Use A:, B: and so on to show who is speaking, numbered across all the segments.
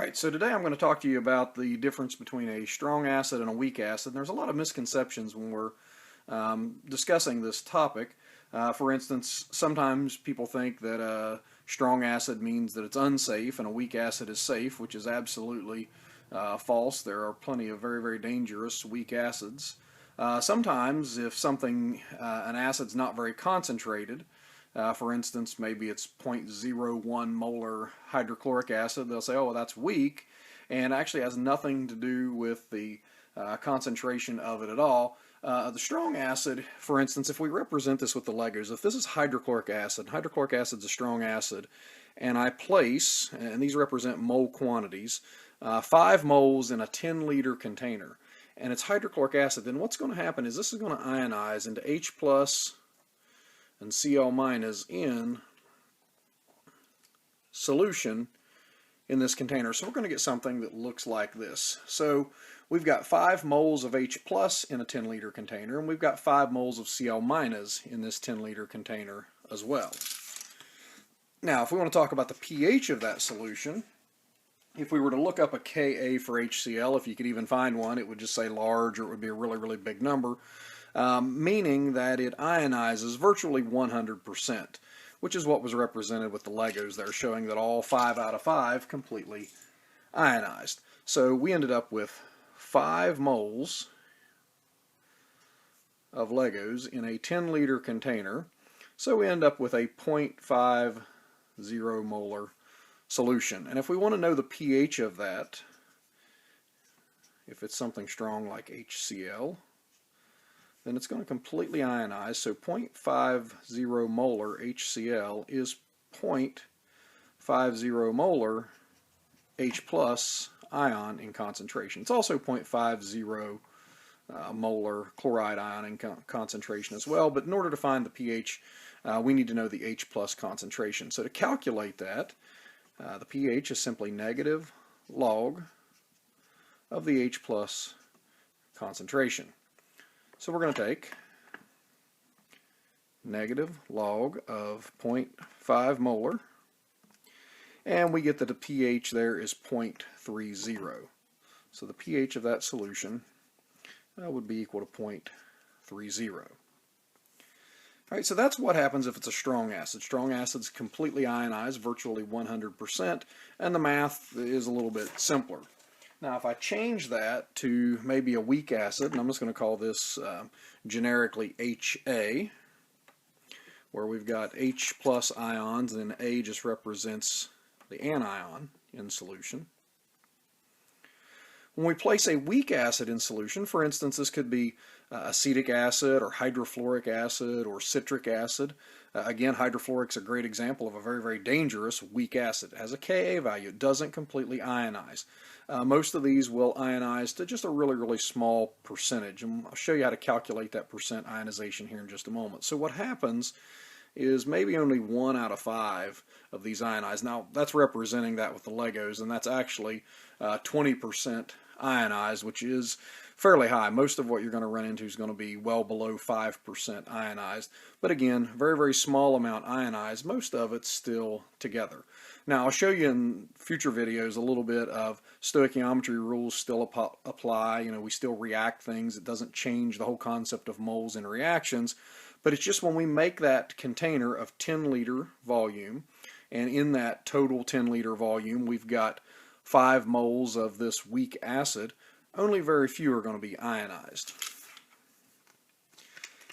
A: Alright, so today I'm going to talk to you about the difference between a strong acid and a weak acid. And there's a lot of misconceptions when we're discussing this topic. For instance, sometimes people think that a strong acid means that it's unsafe and a weak acid is safe, which is absolutely false. There are plenty of very, very dangerous weak acids. Sometimes if an acid's not very concentrated, for instance, maybe it's 0.01 molar hydrochloric acid, they'll say, oh, well, that's weak, and actually has nothing to do with the concentration of it at all. The strong acid, for instance, if we represent this with the Legos, if this is hydrochloric acid's a strong acid, and I place, and these represent mole quantities, 5 moles in a 10-liter container, and it's hydrochloric acid, then what's going to happen is this is going to ionize into H plus and Cl minus in solution in this container. So we're going to get something that looks like this. So we've got 5 moles of H plus in a 10-liter container, and we've got 5 moles of Cl minus in this 10-liter container as well. Now, if we want to talk about the pH of that solution, if we were to look up a Ka for HCl, if you could even find one, it would just say large, or it would be a really, really big number. Meaning that it ionizes virtually 100%, which is what was represented with the Legos there, showing that all 5 out of 5 completely ionized. So we ended up with 5 moles of Legos in a 10-liter container, so we end up with a 0.50 molar solution. And if we want to know the pH of that, if it's something strong like HCl, then it's going to completely ionize. So 0.50 molar HCl is 0.50 molar H plus ion in concentration. It's also 0.50 molar chloride ion in concentration as well, but in order to find the pH, we need to know the H plus concentration. So to calculate that, the pH is simply negative log of the H plus concentration. So we're going to take negative log of 0.5 molar, and we get that the pH there is 0.30. So the pH of that solution would be equal to 0.30. Alright, so that's what happens if it's a strong acid. Strong acids completely ionize, virtually 100%, and the math is a little bit simpler. Now, if I change that to maybe a weak acid, and I'm just going to call this generically HA, where we've got H plus ions, and A just represents the anion in solution. When we place a weak acid in solution, for instance, this could be acetic acid or hydrofluoric acid or citric acid. Again, hydrofluoric is a great example of a very, very dangerous weak acid. It has a Ka value. It doesn't completely ionize. Most of these will ionize to just a really, really small percentage. And I'll show you how to calculate that percent ionization here in just a moment. So what happens is maybe only 1 out of 5 of these ionize. Now, that's representing that with the Legos, and that's actually 20% ionized, which is fairly high. Most of what you're going to run into is going to be well below 5% ionized. But again, very, very small amount ionized. Most of it's still together. Now, I'll show you in future videos a little bit of stoichiometry rules still apply. You know, we still react things. It doesn't change the whole concept of moles and reactions. But it's just when we make that container of 10-liter volume, and in that total 10-liter volume, we've got 5 moles of this weak acid, only very few are going to be ionized.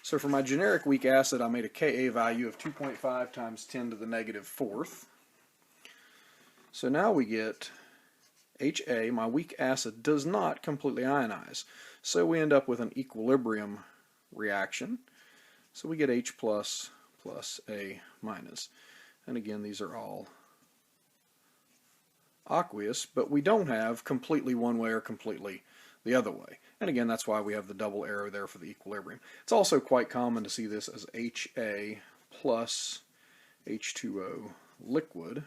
A: So for my generic weak acid, I made a Ka value of 2.5 times 10 to the negative 4th. So now we get HA, my weak acid, does not completely ionize. So we end up with an equilibrium reaction. So we get H plus plus A minus. And again, these are all aqueous, but we don't have completely one way or completely the other way. And again, that's why we have the double arrow there for the equilibrium. It's also quite common to see this as HA plus H2O liquid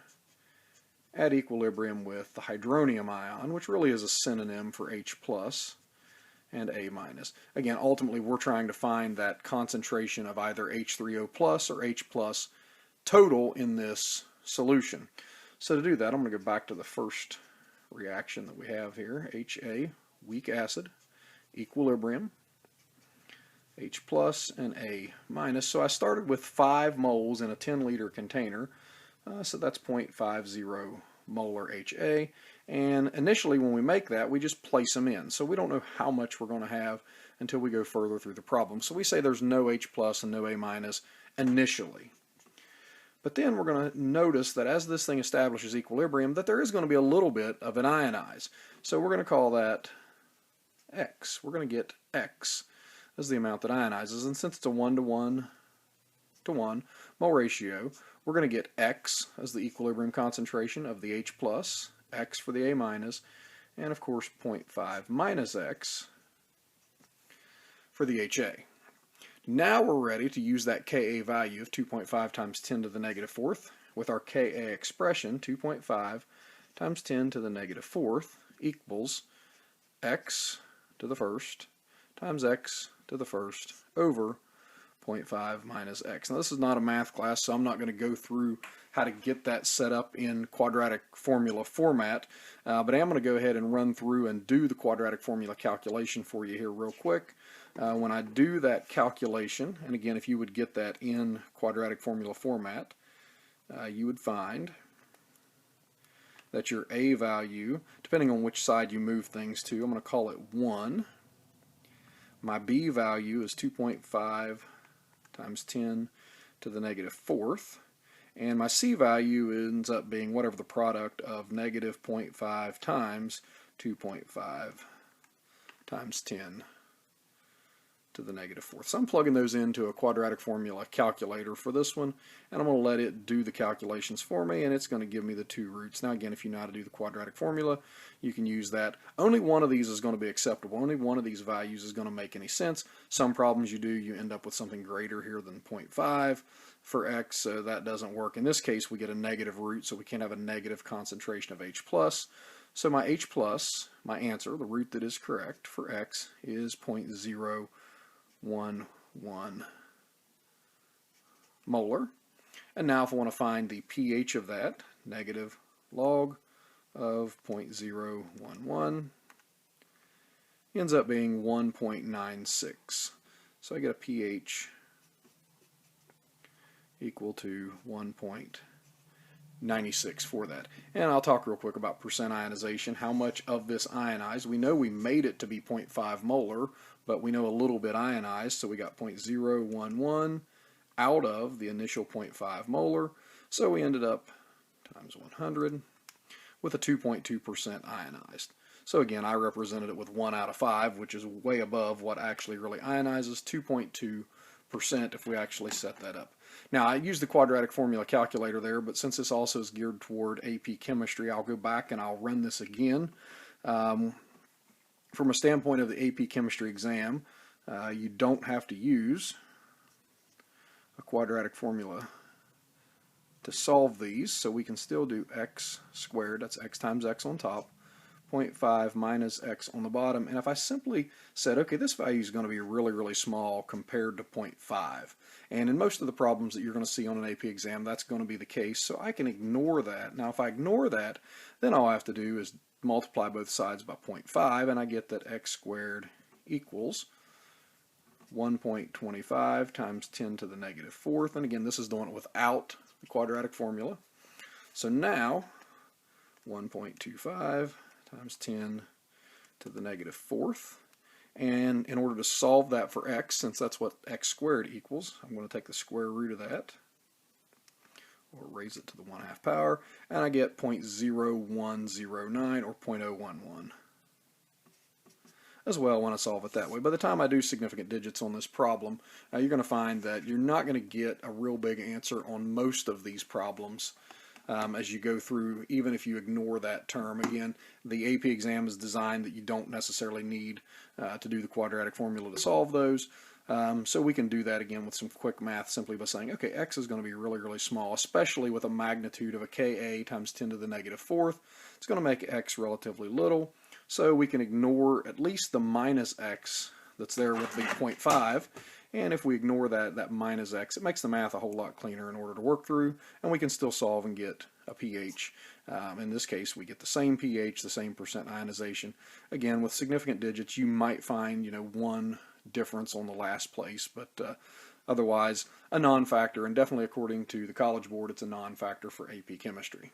A: at equilibrium with the hydronium ion, which really is a synonym for H plus and A minus. Again, ultimately we're trying to find that concentration of either H3O plus or H plus total in this solution. So to do that, I'm going to go back to the first reaction that we have here. HA, weak acid, equilibrium, H plus and A minus. So I started with 5 moles in a 10-liter container. So that's 0.50 molar HA. And initially when we make that, we just place them in. So we don't know how much we're going to have until we go further through the problem. So we say there's no H plus and no A minus initially. But then we're going to notice that as this thing establishes equilibrium, that there is going to be a little bit of an ionize. So we're going to call that X. We're going to get X as the amount that ionizes. And since it's a 1 to 1 mole ratio, we're going to get X as the equilibrium concentration of the H plus, X for the A minus, and of course 0.5 minus X for the HA. Now we're ready to use that Ka value of 2.5 times 10 to the negative fourth with our Ka expression. 2.5 times 10 to the negative fourth equals X to the first times X to the first over 0.5 minus X. Now this is not a math class, so I'm not going to go through how to get that set up in quadratic formula format, but I am going to go ahead and run through and do the quadratic formula calculation for you here real quick. When I do that calculation, and again if you would get that in quadratic formula format, you would find that your A value, depending on which side you move things to, I'm going to call it 1. My B value is 2.5 times 10 to the negative fourth, and my C value ends up being whatever the product of negative 0.5 times 2.5 times 10 to the negative fourth. So I'm plugging those into a quadratic formula calculator for this one, and I'm going to let it do the calculations for me, and it's going to give me the 2 roots. Now again, if you know how to do the quadratic formula, you can use that. Only one of these is going to be acceptable. Only one of these values is going to make any sense. Some problems you end up with something greater here than 0.5 for X, so that doesn't work. In this case, we get a negative root, so we can't have a negative concentration of H plus. So my H plus, my answer, the root that is correct for X, is 0.011 molar. And now if I want to find the pH of that, negative log of 0.011 ends up being 1.96. So I get a pH equal to 1.96 for that. And I'll talk real quick about percent ionization, how much of this ionized. We know we made it to be 0.5 molar, but we know a little bit ionized, so we got 0.011 out of the initial 0.5 molar, so we ended up times 100 with a 2.2% ionized. So again, I represented it with 1 out of 5, which is way above what actually really ionizes, 2.2% if we actually set that up. Now, I used the quadratic formula calculator there, but since this also is geared toward AP chemistry, I'll go back and I'll run this again. From a standpoint of the AP chemistry exam, you don't have to use a quadratic formula to solve these, so we can still do x squared, that's x times x on top, 0.5 minus x on the bottom, and if I simply said, okay, this value is going to be really, really small compared to 0.5, and in most of the problems that you're going to see on an AP exam, that's going to be the case, so I can ignore that. Now if I ignore that, then all I have to do is multiply both sides by 0.5, and I get that x squared equals 1.25 times 10 to the negative fourth, and again this is doing it without the quadratic formula. So now 1.25 times 10 to the negative fourth, and in order to solve that for x, since that's what x squared equals, I'm going to take the square root of that, or raise it to the 1/2 power, and I get 0.0109 or 0.011. as well when I solve it that way. By the time I do significant digits on this problem, you're going to find that you're not going to get a real big answer on most of these problems as you go through, even if you ignore that term. Again, the AP exam is designed that you don't necessarily need to do the quadratic formula to solve those. So we can do that again with some quick math simply by saying, okay, x is going to be really, really small, especially with a magnitude of a Ka times 10 to the negative fourth. It's going to make x relatively little. So we can ignore at least the minus x that's there with the 0.5. And if we ignore that minus x, it makes the math a whole lot cleaner in order to work through, and we can still solve and get a pH. In this case, we get the same pH, the same percent ionization. Again, with significant digits, you might find, one difference on the last place, but otherwise a non-factor, and definitely according to the College Board, it's a non-factor for AP Chemistry.